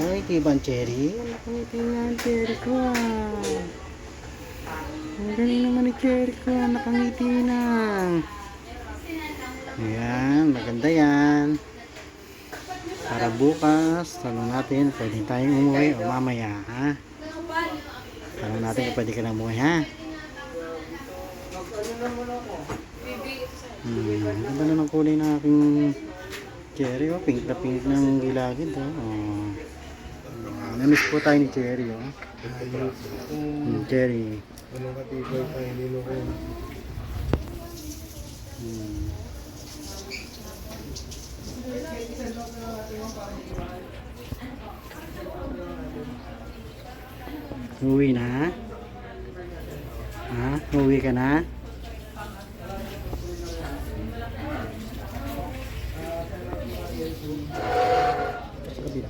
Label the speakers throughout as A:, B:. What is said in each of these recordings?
A: Ay, Kiban Cherry. Nakangiti nga ang Cherry ko ah. Ang galing naman ni Cherry ko ah. Nakangiti na. Ayan, maganda yan. Para bukas, tanong natin, pwede tayong umuwi o mamaya ha. Tanong natin kung pwede ka na umuwi ha. Ganda na ng kulay ng aking Cherry oh. Pink na pink ng gilagid oh. Namiss po tayo ni Cherry oh. Cherry.
B: Anong katibay tayo nilo ko?
A: Uwi na? Ha? Uwi ka na? Sa kabila.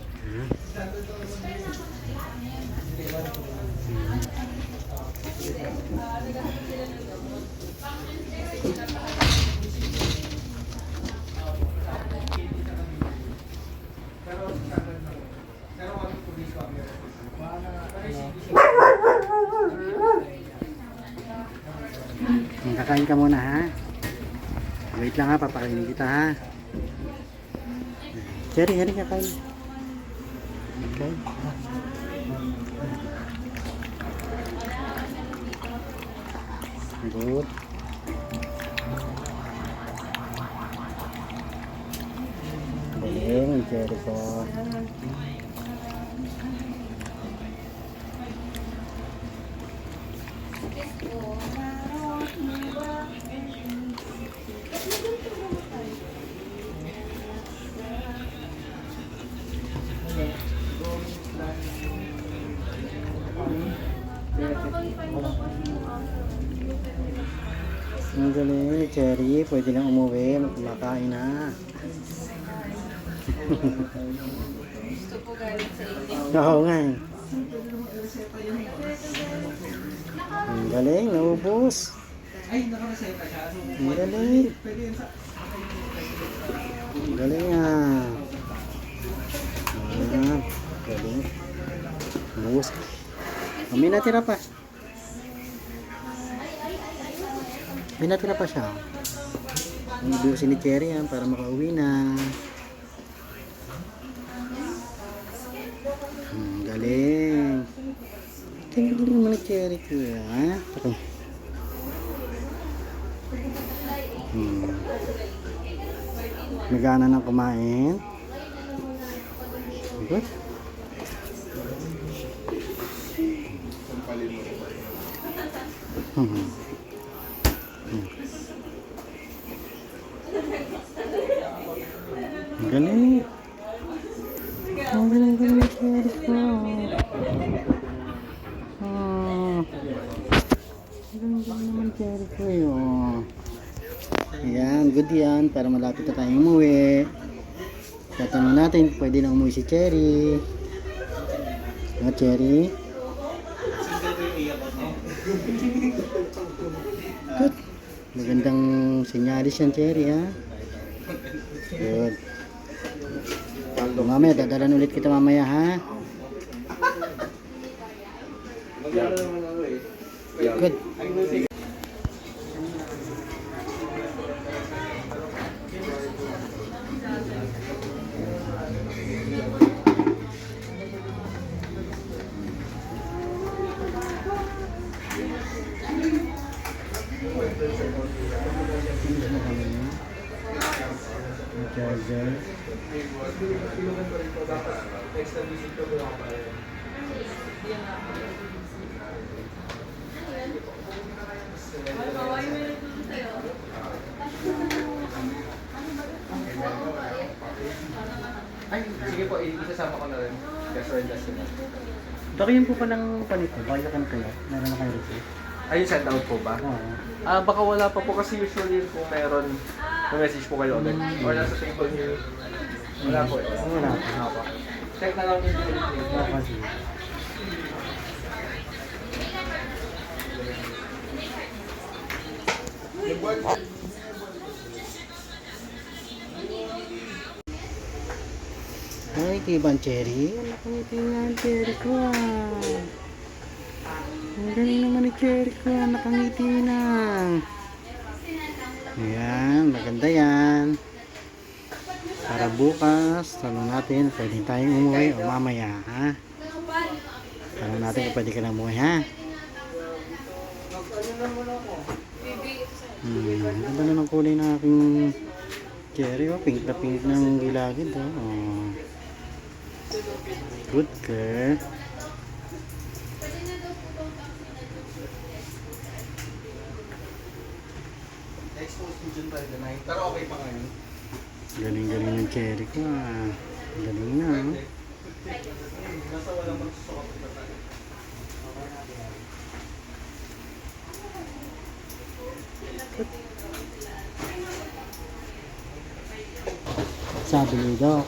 A: Kakain ka muna ha. Wait lang ha, papakainin kita ha. Cherry, Cherry, kakain. Okay. Good. Galing, Cherry ko. Ang galing, Cherry. Pwede nang umuwi. Kumakain na.
C: Gusto po galing sa inyo.
A: Oo nga eh. Ang galing, naubos. Ang galing. Ang galing ah. Galing. Naubos. May natira pa. May natira pa siya. Ibusin ni Cherry yan para makauwi na. Galing. Galing naman ni Cherry ko ha. Nagana ng kumain. Good. Galing. Ang galing ni Cherry ko. Galing naman Cherry ko yun. Ayan, good yan. Para malapit na tayong umuwi. Tatanong natin, pwede na umuwi si Cherry. Mga Cherry. Good. Magandang senyalis yan Cherry ha. Good. Mamaya, dadalan ulit kita mamaya ha. Good. Charger.
B: Ay, sige po, isasama ko na rin. Gasoline gas na.
A: Takiyan po pa ng panito. Bakit ka na kayo? Meron na kayo receipt?
B: Ay, send out po ba?
A: Oo.
B: Baka wala pa po kasi usually kung meron, message po kayo agad. Or nasa table niyo. Wala po.
A: Wala po.
B: Wala po. Check na lang yung delivery.
A: Wala kasi. Ay, kiban Cherry. Nakangiti nga ang Cherry ko ah. Ang galing naman ni Cherry ko. Nakangiti na. Ayan, maganda yan. Para bukas, tanong natin, pwede tayong umuwi o mamaya, ha? Tanong natin kung pwede ka na umuwi, ha? Ang ganda na ng kulay ng aking cherry, oh. Pink na pink ng gilagid, oh. Oh. Good girl.
B: Pero okay pa ngayon.
A: Galing-galing ng cherry ko, ah. Galing na, oh.
B: Nasa walang magsusukot na tayo.
A: Sabi ni Doc,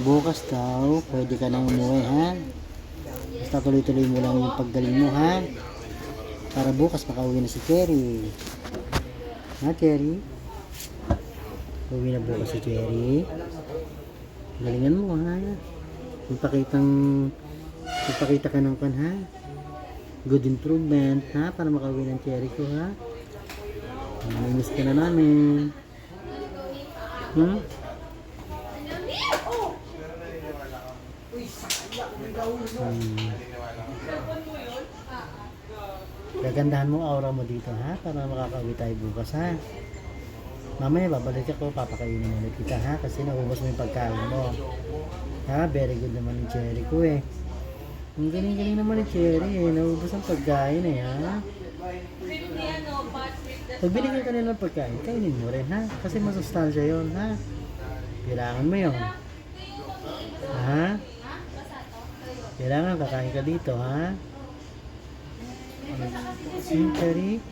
A: bukas daw, pwede ka nang umuwi, ha? Basta tuloy-tuloy mo lang yung paggaling mo, ha? Para bukas makauwi na si Cherry. Ha, Cherry? Uwi na bukas si Cherry. Galingan mo, ha? Ipakita ka ng pan, ha? Good improvement, ha? Para makauwi ng Cherry ko, ha? Namimiss ka na namin. Hmm? Gagandahan mo aura mo dito, ha? Para makakauwi tayo bukas, ha? Mamaya babalik ako, papakainin ulit kita, ha? Kasi naubos mo yung pagkain mo. Ha? Very good naman yung Cherry ko, eh. Ang galing-galing naman yung Cherry, eh. Naubos ang pagkain, eh, ha? Pag binigyan ka nila ng pagkain, kainin mo rin, ha? Kasi masustansya yun, ha? Kailangan mo yun. Ha? Kailangan kakain ka dito, ha? Cherry?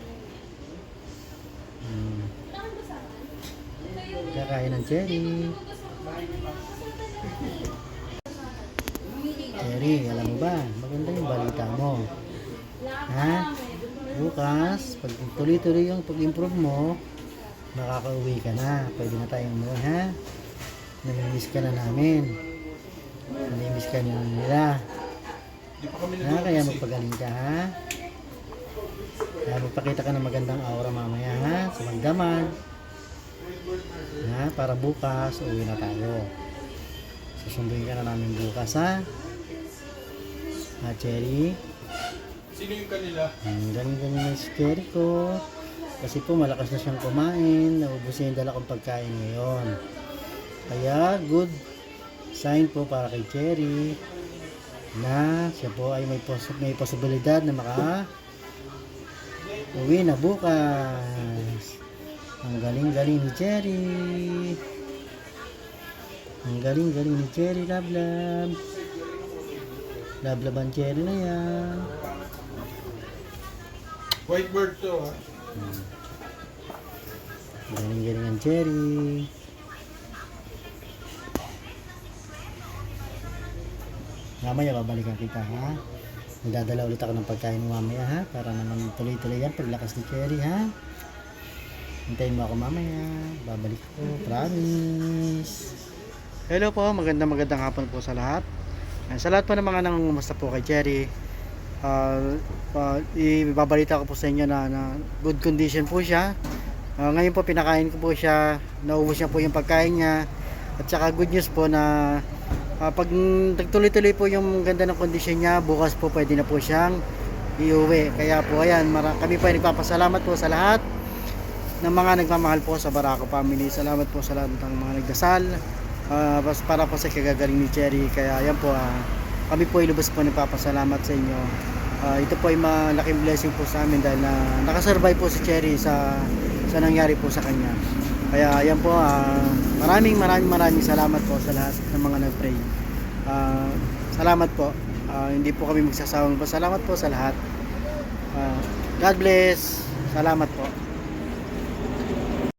A: Kakain ng Cherry. Cherry, alam mo ba? Maganda yung balita mo. Ha? Bukas, pag tuloy-tuloy yung pag-improve mo, makakauwi ka na. Pwede na tayong umuwi, ha? Namimiss ka na namin. Namimiss ka na nila. Ha? Kaya magpagaling ka, ha? Kaya magpakita ka ng magandang aura mamaya, ha? Sa magdamag. Ha? Para bukas, uwi na tayo. Susunduin ka na namin bukas, ha? Ha, Cherry?
B: Sino yung kanila?
A: Galing-galing na si Cherry ko. Kasi po malakas na siyang kumain. Naubos niya yung dala kong pagkain ngayon. Kaya good sign po para kay Cherry na siya po ay may posibilidad na uwi na bukas. Ang galing-galing ni Cherry. Ang galing-galing ni Cherry, love. Love ang Cherry na yan.
B: White bird to, ha?
A: Galing-galing ang Cherry. Mamaya babalikan kita, ha? Magdadala ulit ako ng pagkain mo mamaya, ha? Para naman tuloy-tuloy yan paglakas ni Cherry, ha? Hintayin mo ako mamaya. Babalik ko, promise. Hello po, magandang hapon po sa lahat. Sa lahat po ng mga nangungumusta po kay Cherry, ibabalita ko po sa inyo na good condition po siya. Ngayon po pinakain ko po siya, naubos niya po yung pagkain niya. At saka good news po na pag nagtuloy-tuloy po yung ganda ng kondisyon niya, bukas po pwede na po siyang iuwi. Kaya po ayan, kami po ay nagpapasalamat po sa lahat ng mga nagmamahal po sa Barako family. Salamat po sa lahat ng mga nagdasal para po sa kagagaling ni Cherry. Kaya ayan po, kami po ay lubos po nagpapasalamat sa inyo. Ito po ay malaking blessing po sa amin dahil nakasurvive po si Cherry sa nangyari po sa kanya. Kaya ayan po, maraming salamat po sa lahat ng mga nag-pray. Salamat po. Hindi po kami magsasawang pasalamat po sa lahat. God bless. Salamat po.